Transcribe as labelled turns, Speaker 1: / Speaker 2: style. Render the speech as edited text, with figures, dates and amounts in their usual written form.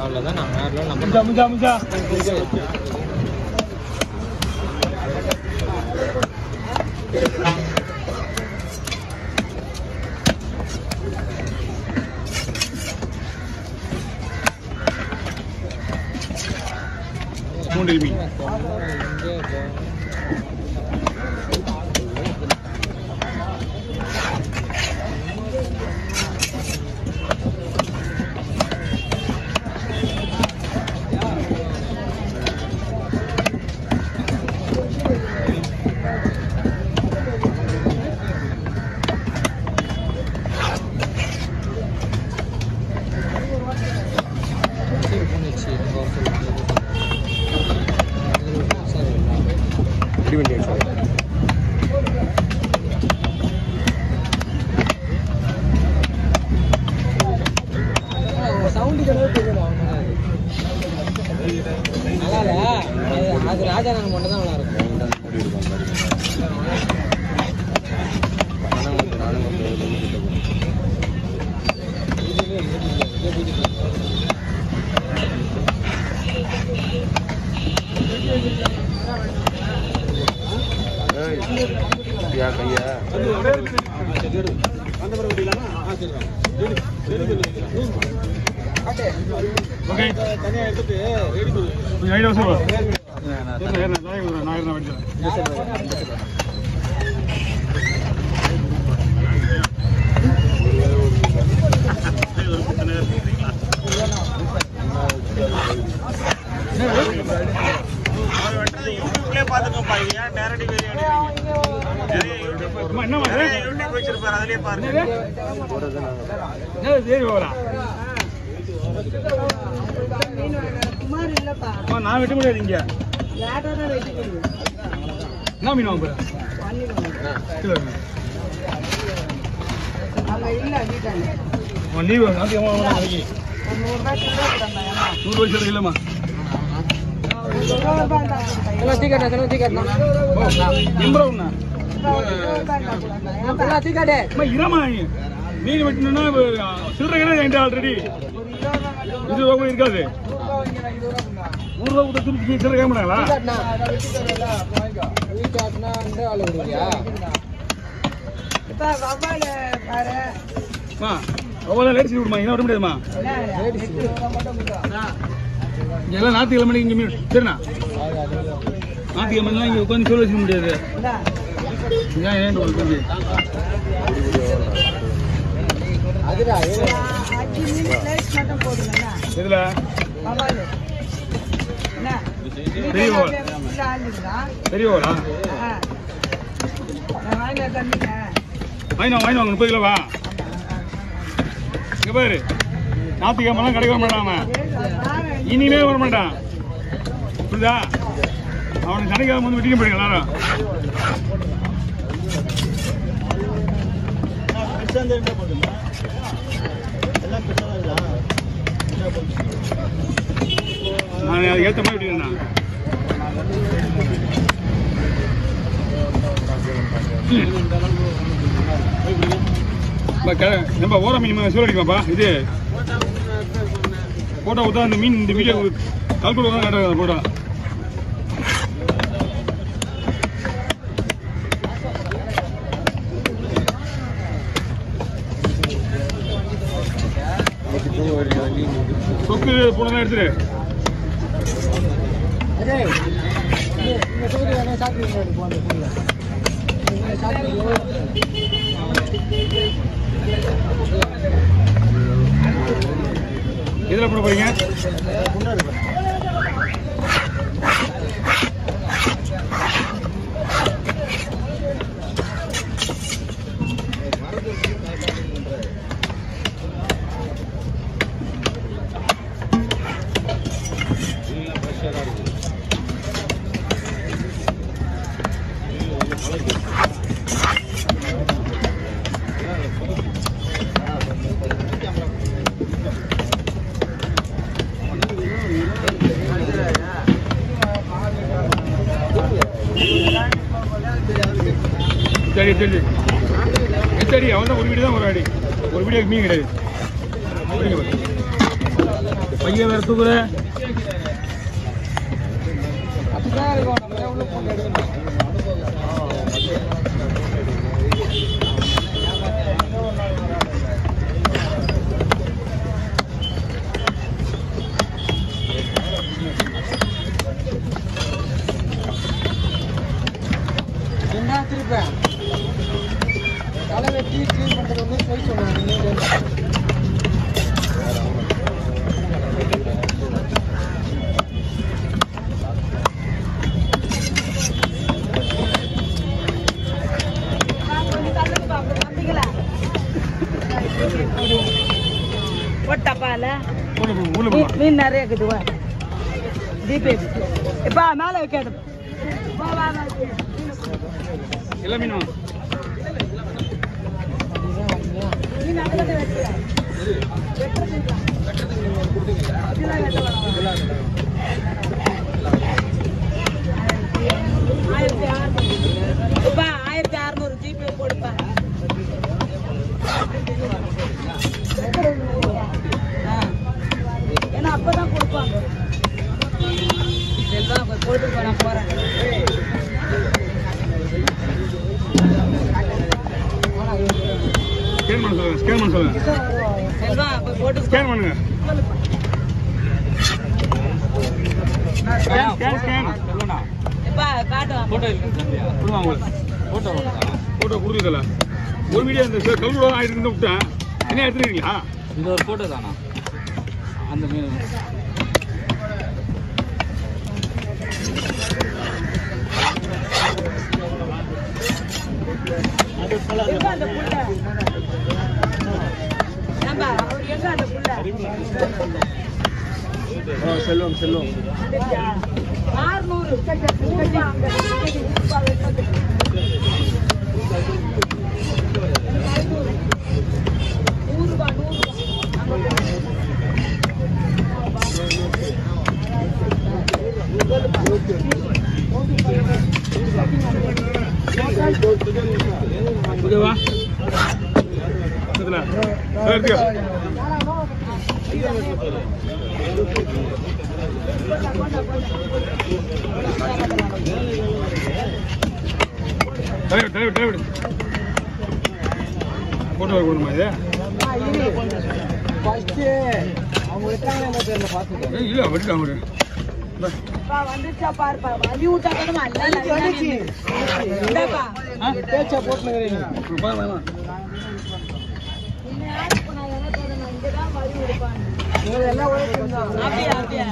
Speaker 1: அவ்வளோதான் நான் வேறு நம்ம அது ராஜானன் மட்டும் தான் நல்லா இருக்கும். நான் வெட்ட முடியாது இங்க என்ன மீன் வாங்க லீவ் 100 வருஷம் இல்லம்மா இரமா மீன் வெட்டணும்னா சில்லறை ஆல்ரெடி ₹20 இருக்காது. ₹100 திருப்பி சில்லறை கேட்க மாட்டாங்களா? லேடிஸ் விடுமா என்ன விட முடியாதுமா? இங்கெல்லாம் ஞாயிற்றுக்கிழமை இங்கே மீன் சரிண்ணா ஞாயிற்றுக்கிழமைலாம் இங்கே உட்காந்து சொல்ல வச்சுக்க முடியாது. இதுல பெரியவா வாங்கினா 30 கிலோவா? இங்க பாரு ஞாயிற்றுக்கிழமெல்லாம் கிடைக்க மாட்டாம இனிமே வர மாட்டான் புரியுதா? அவனுக்கு சனிக்கிழமை வந்து வெட்டிக்க போயிடுங்க எல்லாரும். நான் அதுக்கு ஏற்ற மாதிரி விட்டுக்கிறேன். நம்ம ஓர மீன் சூழல் அடிக்கலாம்ப்பா. இது போட்டோ விட்டா அந்த மீன் இந்த வீடியோ கால்குலேட் தான் கரெக்டாக போட்டோ. சொக்கு போனதான் எடுத்துரு. எதில் போட போறீங்க? சரி சரி சரி அவன் தான் ஒரு வீடு தான் ஒரு அடி ஒரு வீடியோக்கு மீன் கிடையாது. பையன் வேற தூக்குற
Speaker 2: அப்படிதான் இருக்கும். நம்ம உள்ள போட்டு எடுக்கணும். என்ன திருப்பேன் தலை வெட்டி க்ளீன் பண்ணுறது வந்து போய் சொல்லுவாங்க. மீன் நிறைய இருக்குதுவா தீபே இப்ப மேல வைக்காது
Speaker 1: எல்லா மீனும்
Speaker 2: இப்ப 1600 ஜிபே கொடுப்பேன். ஏன்னா அப்பதான் கொடுப்பாங்க. செல்வா கொடுத்து நான் போறேன்.
Speaker 1: ஸ்கேன் பண்ண சொல்லுங்க, ஸ்கேன் பண்ண சொல்லுங்க.
Speaker 2: செல்வா போட்டு
Speaker 1: ஸ்கேன் பண்ணுங்க. ஸ்கேன் ஸ்கேன் ஸ்கேன் சொல்லுண்ணா.
Speaker 2: இப்ப காட்டுவா
Speaker 1: போட்டோ கொடுங்க உங்களுக்கு. போட்டோ கொடுக்குறதுல ஒரு வீடியோ இந்த கவுண்டோட ஆயிருக்கு விட்டேன். என்ன எடுத்துருக்கீங்களா?
Speaker 3: இது ஒரு போட்டோ தானா அந்த மீன்?
Speaker 2: எங்க அந்த புள்ள ஏம்பா அவர் எங்க அந்த புள்ள?
Speaker 1: செல்வம் செல்வம்
Speaker 2: 600
Speaker 1: ஓகேவா? எடுத்துக்க. தலைவர் தலைவர் போட்டோ கொடுமா இது?
Speaker 2: அவங்க வெட்டாங்க தெரியல பாத்து
Speaker 1: இல்ல வெட்டாங்க
Speaker 2: வந்துச்சா பாருப்பா வலி விட்டா கூட இல்லப்பா பேச்சா போட்டுக்கிறீங்க. எல்லாம் அப்படியா அப்படியா